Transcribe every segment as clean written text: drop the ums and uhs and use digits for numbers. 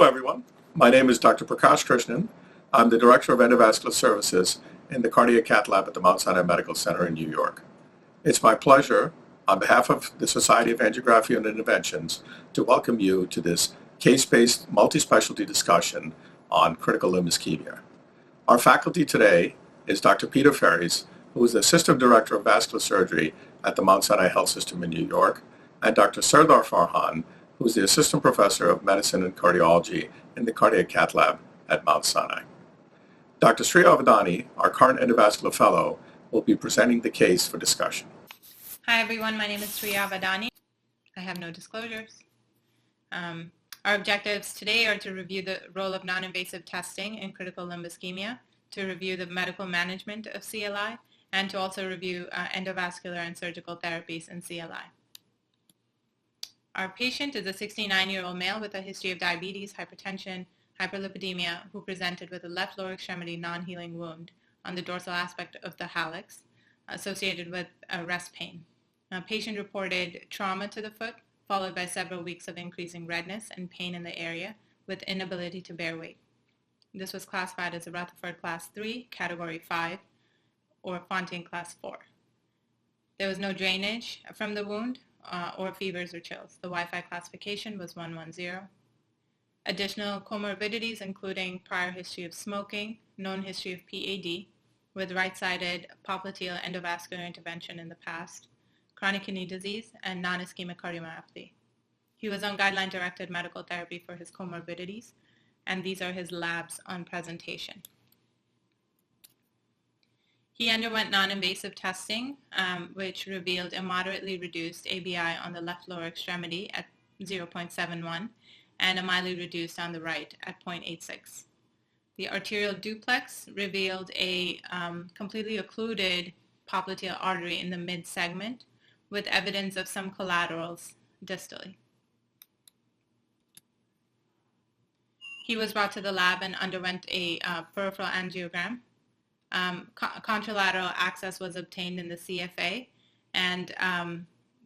everyone. My name is Dr. Prakash Krishnan. I'm the Director of Endovascular Services in the Cardiac Cath Lab at the Mount Sinai Medical Center in New York. It's my pleasure, on behalf of the Society of Angiography and Interventions, to welcome you to this case-based multi-specialty discussion on critical limb ischemia. Our faculty today is Dr. Peter Ferries, who is the Assistant Director of Vascular Surgery at the Mount Sinai Health System in New York, and Dr. Sardar Farhan, who is the Assistant Professor of Medicine and Cardiology in the Cardiac Cath Lab at Mount Sinai. Dr. Sri Avadani, our current Endovascular Fellow, will be presenting the case for discussion. Hi everyone, my name is Sri Avadani. I have no disclosures. Our objectives today are to review the role of non-invasive testing in critical limb ischemia, to review the medical management of CLI, and to also review endovascular and surgical therapies in CLI. Our patient is a 69-year-old male with a history of diabetes, hypertension, hyperlipidemia, who presented with a left lower extremity non-healing wound on the dorsal aspect of the hallux associated with rest pain. Patient reported trauma to the foot, followed by several weeks of increasing redness and pain in the area with inability to bear weight. This was classified as a Rutherford Class 3, Category 5, or Fontaine Class 4. There was no drainage from the wound or fevers or chills. The Wi-Fi classification was 110. Additional comorbidities including prior history of smoking, known history of PAD, with right-sided popliteal endovascular intervention in the past, chronic kidney disease, and non-ischemic cardiomyopathy. He was on guideline-directed medical therapy for his comorbidities, and these are his labs on presentation. He underwent non-invasive testing, which revealed a moderately reduced ABI on the left lower extremity at 0.71 and a mildly reduced on the right at 0.86. The arterial duplex revealed a completely occluded popliteal artery in the mid-segment with evidence of some collaterals distally. He was brought to the lab and underwent a peripheral angiogram. Contralateral access was obtained in the CFA, and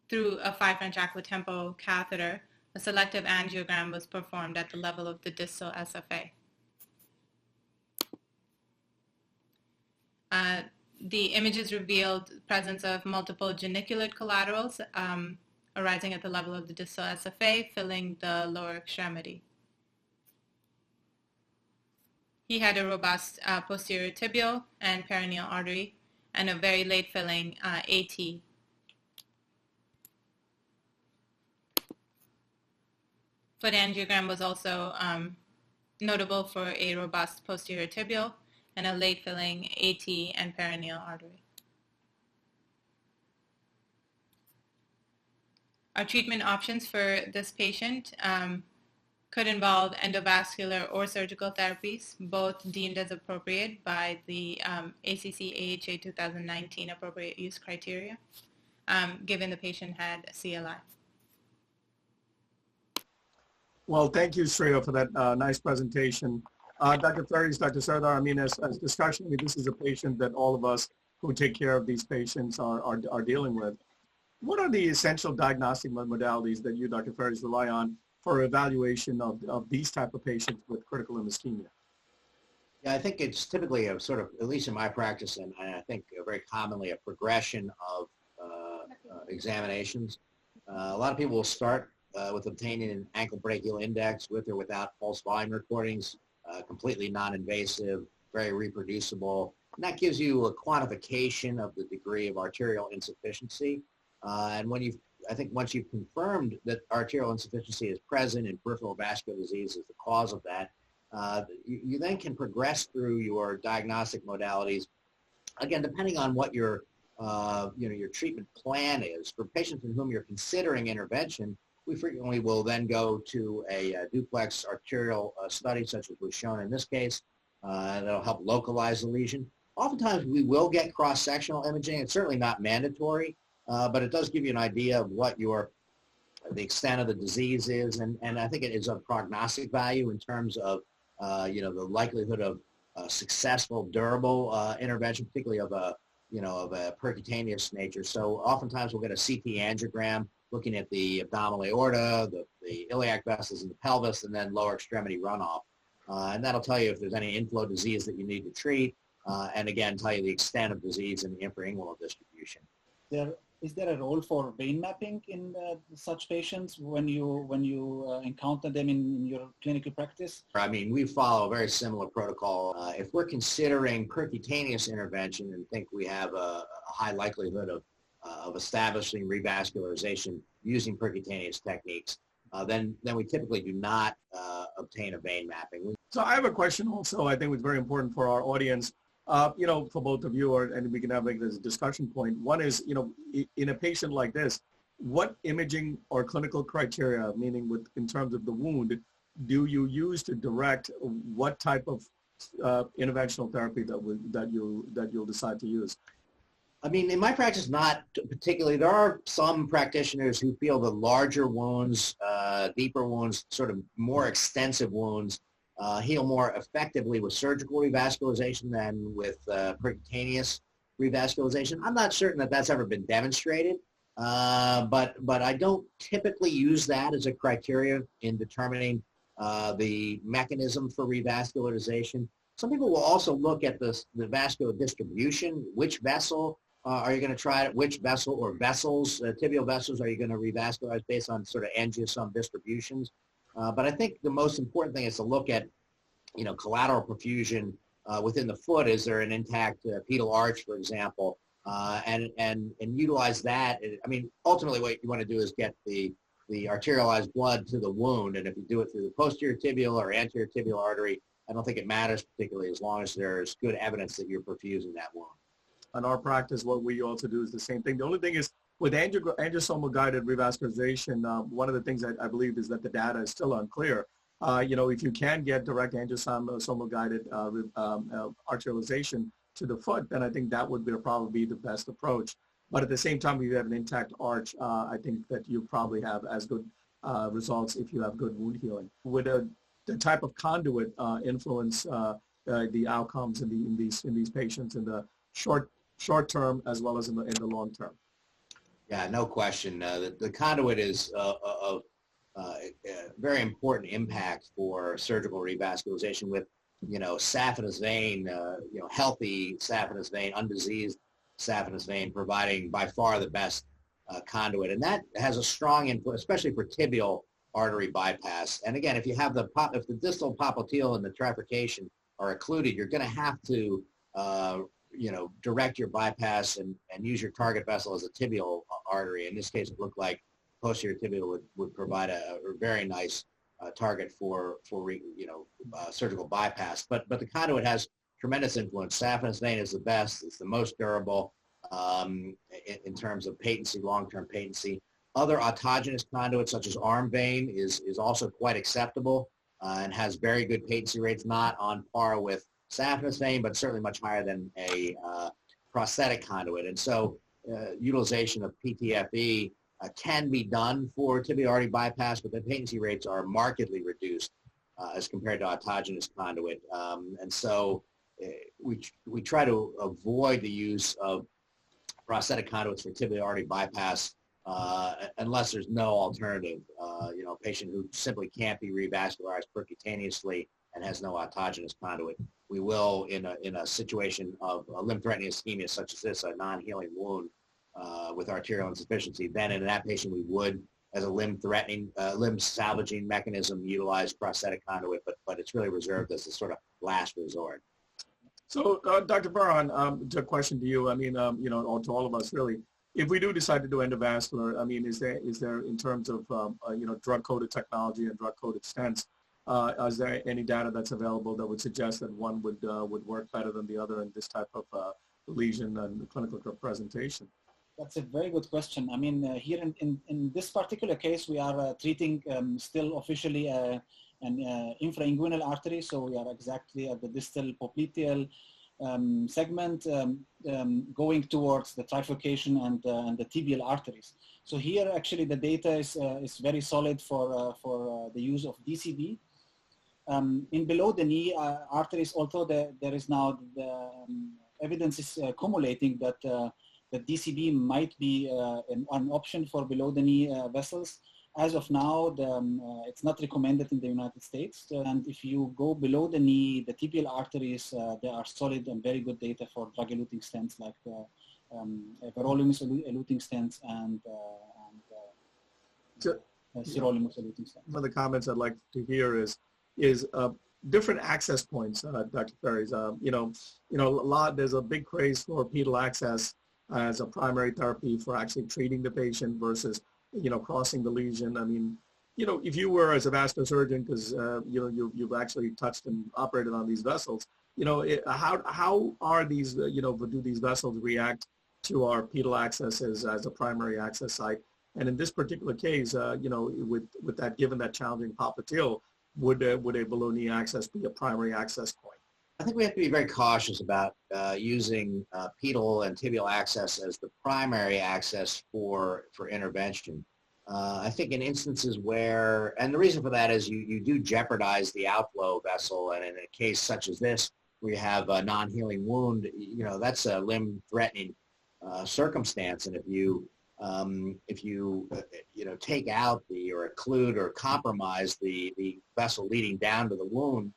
through a 5 French aquatempo catheter, a selective angiogram was performed at the level of the distal SFA. The images revealed presence of multiple geniculate collaterals arising at the level of the distal SFA, filling the lower extremity. He had a robust posterior tibial and perineal artery and a very late filling AT. Foot angiogram was also notable for a robust posterior tibial and a late filling AT and perineal artery. Our treatment options for this patient could involve endovascular or surgical therapies, both deemed as appropriate by the ACC/AHA 2019 appropriate use criteria, given the patient had CLI. Well, thank you, Shreya, for that nice presentation. Dr. Ferries, Dr. Sardar, I mean, as discussion, this is a patient that all of us who take care of these patients are dealing with. What are the essential diagnostic modalities that you, Dr. Ferries, rely on for evaluation of these type of patients with critical limb ischemia? Yeah, I think it's typically a sort of, at least in my practice, and I think very commonly a progression of examinations. A lot of people will start with obtaining an ankle brachial index with or without pulse volume recordings, completely non-invasive, very reproducible. And that gives you a quantification of the degree of arterial insufficiency. And when I think once you've confirmed that arterial insufficiency is present and peripheral vascular disease is the cause of that, you then can progress through your diagnostic modalities. Again, depending on what your treatment plan is. For patients in whom you're considering intervention, we frequently will then go to a duplex arterial study, such as was shown in this case. That'll help localize the lesion. Oftentimes, we will get cross-sectional imaging. It's certainly not mandatory. But it does give you an idea of what the extent of the disease is, and I think it is of prognostic value in terms of the likelihood of successful, durable intervention, particularly of a percutaneous nature. So oftentimes we'll get a CT angiogram looking at the abdominal aorta, the the iliac vessels in the pelvis, and then lower extremity runoff. And that'll tell you if there's any inflow disease that you need to treat, and again, tell you the extent of disease and the infrainguinal distribution. Is there a role for vein mapping in such patients when you encounter them in your clinical practice? I mean, we follow a very similar protocol. If we're considering percutaneous intervention and think we have a high likelihood of establishing revascularization using percutaneous techniques, then we typically do not obtain a vein mapping. So I have a question also I think was very important for our audience. For both of you, and we can have like this discussion point. One is, in a patient like this, what imaging or clinical criteria, meaning in terms of the wound, do you use to direct what type of interventional therapy that you'll decide to use? I mean, in my practice, not particularly. There are some practitioners who feel the larger wounds, deeper wounds, sort of more extensive wounds, heal more effectively with surgical revascularization than with percutaneous revascularization. I'm not certain that that's ever been demonstrated, but I don't typically use that as a criteria in determining the mechanism for revascularization. Some people will also look at the vascular distribution. Which vessel are you going to try? Which vessel or vessels, tibial vessels, are you going to revascularize based on sort of angiosome distributions? But I think the most important thing is to look at, collateral perfusion within the foot. Is there an intact pedal arch, for example, and utilize that? I mean, ultimately, what you want to do is get the arterialized blood to the wound, and if you do it through the posterior tibial or anterior tibial artery, I don't think it matters particularly as long as there's good evidence that you're perfusing that wound. In our practice, what we also do is the same thing. The only thing is, with angiosomal guided revascularization, one of the things I believe is that the data is still unclear. If you can get direct angiosomal guided arterialization to the foot, then I think that would probably be the best approach. But at the same time, if you have an intact arch, I think that you probably have as good results if you have good wound healing. Would the type of conduit influence the outcomes in these patients in the short term as well as in the long term? Yeah, no question. The conduit is of very important impact for surgical revascularization with, saphenous vein, healthy saphenous vein, undiseased saphenous vein, providing by far the best conduit. And that has a strong influence, especially for tibial artery bypass. And again, if the distal popliteal and the trifurcation are occluded, you're going to have to, direct your bypass and use your target vessel as a tibial artery. In this case, it looked like posterior tibial would provide a very nice target for surgical bypass. But the conduit has tremendous influence. Saphenous vein is the best. It's the most durable in terms of patency, long-term patency. Other autogenous conduits, such as arm vein, is also quite acceptable and has very good patency rates, not on par with saphenous vein, but certainly much higher than a prosthetic conduit. And so utilization of PTFE can be done for tibial artery bypass, but the patency rates are markedly reduced as compared to autogenous conduit. And so we try to avoid the use of prosthetic conduits for tibial artery bypass unless there's no alternative. A patient who simply can't be revascularized percutaneously and has no autogenous conduit, we will, in a situation of a limb-threatening ischemia such as this, a non-healing wound with arterial insufficiency, then in that patient we would, as a limb-threatening, limb-salvaging mechanism, utilize prosthetic conduit, but it's really reserved as a sort of last resort. So, Dr. Farhan, a question to you. I mean, or to all of us, really. If we do decide to do endovascular, I mean, is there in terms of drug-coated technology and drug-coated stents, is there any data that's available that would suggest that one would work better than the other in this type of lesion and clinical presentation? That's a very good question. I mean, here in this particular case, we are treating still officially an infrainguinal artery, so we are exactly at the distal popliteal segment going towards the trifurcation and the tibial arteries. So here actually the data is very solid for the use of DCB. In below the knee arteries, although there is now the evidence is accumulating that DCB might be an option for below the knee vessels. as of now, it's not recommended in the United States. And if you go below the knee, the tibial arteries, there are solid and very good data for drug-eluting stents like everolimus-eluting stents and sirolimus-eluting stents. One of the comments I'd like to hear is different access points, Dr. Ferries. There's a big craze for pedal access as a primary therapy for actually treating the patient versus, crossing the lesion. I mean, if you were as a vascular surgeon, because, you've actually touched and operated on these vessels, how are these, do these vessels react to our pedal access as a primary access site? And in this particular case, with that, given that challenging popliteal, would a below knee access be a primary access point? I think we have to be very cautious about using pedal and tibial access as the primary access for intervention. I think in instances where, and the reason for that is you do jeopardize the outflow vessel, and in a case such as this, where you have a non-healing wound, that's a limb-threatening circumstance, and if you take out or occlude or compromise the vessel leading down to the wound,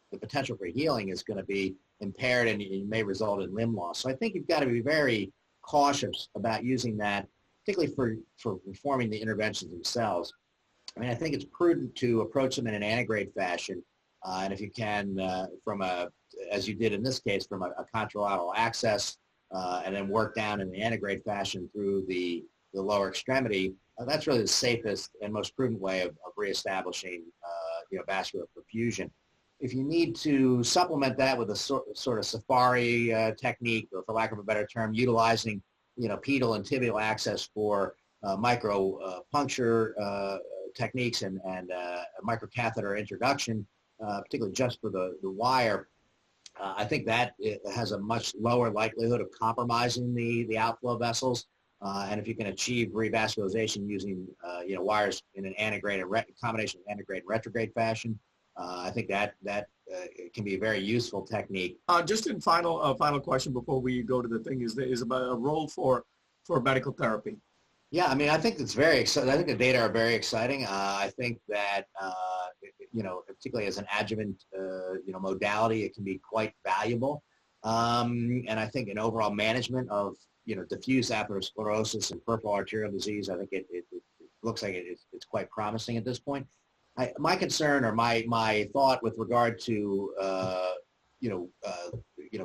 the potential for healing is going to be impaired, and you may result in limb loss. So I think you've got to be very cautious about using that, particularly for performing the interventions themselves. I mean, I think it's prudent to approach them in an antegrade fashion, and if you can, as you did in this case, from a contralateral access, and then work down in the antegrade fashion through the lower extremity, that's really the safest and most prudent way of reestablishing vascular perfusion. If you need to supplement that with a sort of safari technique, or for lack of a better term, utilizing pedal and tibial access for micro puncture techniques and microcatheter introduction, particularly just for the wire, I think that it has a much lower likelihood of compromising the outflow vessels. And if you can achieve revascularization using wires in an combination of antegrade and retrograde fashion, I think that can be a very useful technique. Just in final question before we go to the thing is about a role for medical therapy. Yeah, I mean, I think it's very exciting. I think the data are very exciting. I think that particularly as an adjuvant modality, it can be quite valuable. And I think in overall management of diffuse atherosclerosis and peripheral arterial disease, I think it looks like it's quite promising at this point. My concern or my thought with regard to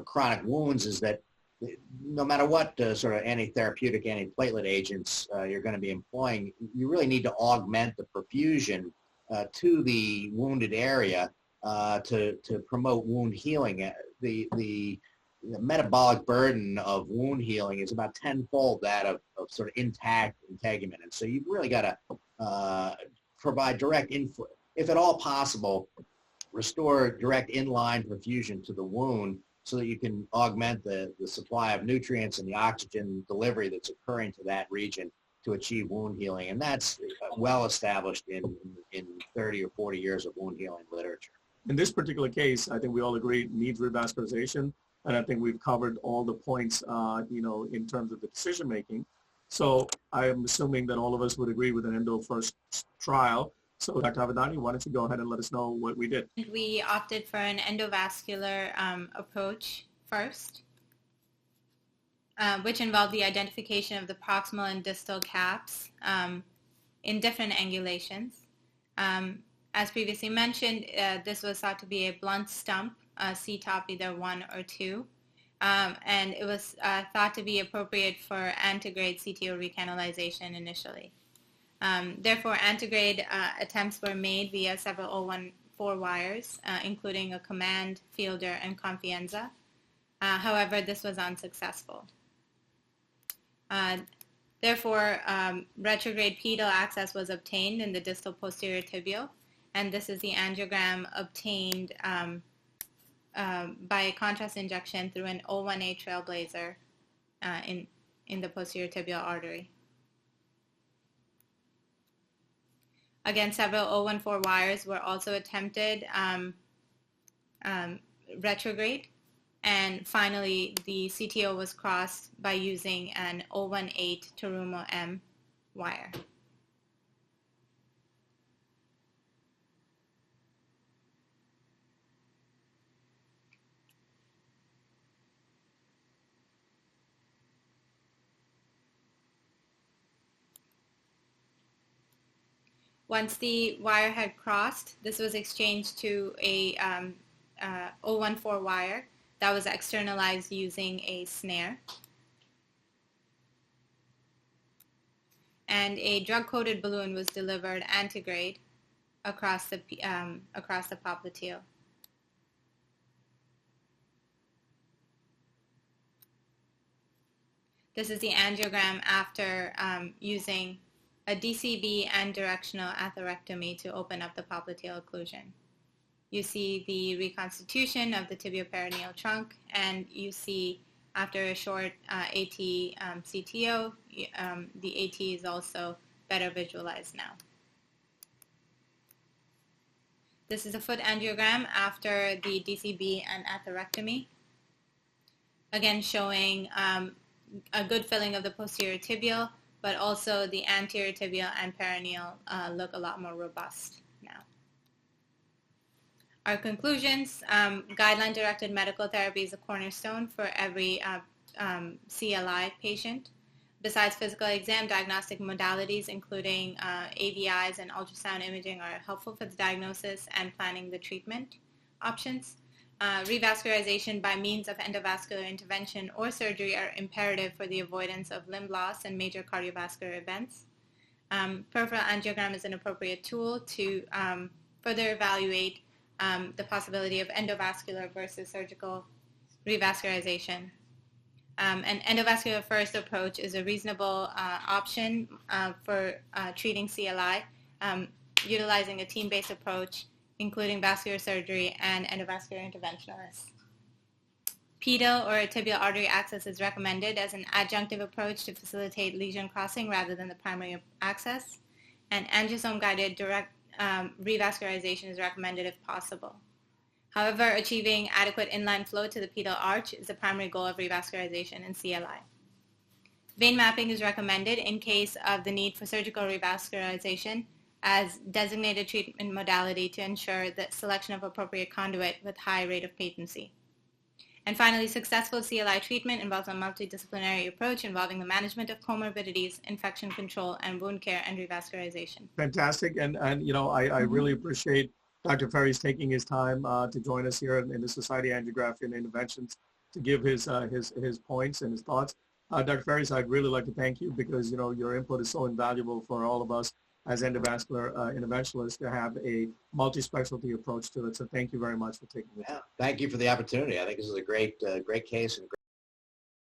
chronic wounds is that no matter what sort of anti-therapeutic, anti-platelet agents you're going to be employing, you really need to augment the perfusion to the wounded area to promote wound healing. The metabolic burden of wound healing is about tenfold that of sort of intact integument, and so you've really got to provide direct inflow, if at all possible, restore direct inline perfusion to the wound so that you can augment the supply of nutrients and the oxygen delivery that's occurring to that region to achieve wound healing. And that's well established in 30 or 40 years of wound healing literature. In this particular case, I think we all agree it needs revascularization, and I think we've covered all the points, in terms of the decision making. So I am assuming that all of us would agree with an endo first trial. So Dr. Avadani, why don't you go ahead and let us know what we did? We opted for an endovascular approach first, which involved the identification of the proximal and distal caps in different angulations. As previously mentioned, this was thought to be a blunt stump, C-top either 1 or 2. And it was thought to be appropriate for antegrade CTO recanalization initially. Therefore, antegrade attempts were made via several 014 wires, including a command, fielder, and confianza. However, this was unsuccessful. Therefore, retrograde pedal access was obtained in the distal posterior tibial, and this is the angiogram obtained by contrast injection through an O1A trailblazer in the posterior tibial artery. Again, several 014 wires were also attempted retrograde, and finally the CTO was crossed by using an 018 Terumo M wire. Once the wire had crossed, this was exchanged to a 014 wire that was externalized using a snare. And a drug-coated balloon was delivered antegrade across the popliteal. This is the angiogram after using a DCB and directional atherectomy to open up the popliteal occlusion. You see the reconstitution of the tibioperoneal trunk, and you see after a short AT CTO, the AT is also better visualized now. This is a foot angiogram after the DCB and atherectomy. Again, showing a good filling of the posterior tibial, but also the anterior tibial and peroneal look a lot more robust now. Our conclusions: guideline-directed medical therapy is a cornerstone for every CLI patient. Besides physical exam, diagnostic modalities including AVIs and ultrasound imaging are helpful for the diagnosis and planning the treatment options. Revascularization by means of endovascular intervention or surgery are imperative for the avoidance of limb loss and major cardiovascular events. Peripheral angiogram is an appropriate tool to further evaluate the possibility of endovascular versus surgical revascularization. An endovascular first approach is a reasonable option for treating CLI, utilizing a team-based approach including vascular surgery and endovascular interventionalists. Pedal or tibial artery access is recommended as an adjunctive approach to facilitate lesion crossing rather than the primary access, and angiosome-guided direct revascularization is recommended if possible. However, achieving adequate inline flow to the pedal arch is the primary goal of revascularization in CLI. Vein mapping is recommended in case of the need for surgical revascularization as designated treatment modality to ensure the selection of appropriate conduit with high rate of patency. And finally, successful CLI treatment involves a multidisciplinary approach involving the management of comorbidities, infection control, and wound care and revascularization. Fantastic, and you know, I really appreciate Dr. Ferry's taking his time to join us here in the Society of Angiography and Interventions to give his points and his thoughts. Dr. Ferry, I'd really like to thank you because, you know, your input is so invaluable for all of us as endovascular interventionalists to have a multi-specialty approach to it. So thank you very much for taking the time. Yeah, thank you for the opportunity. I think this is a great case and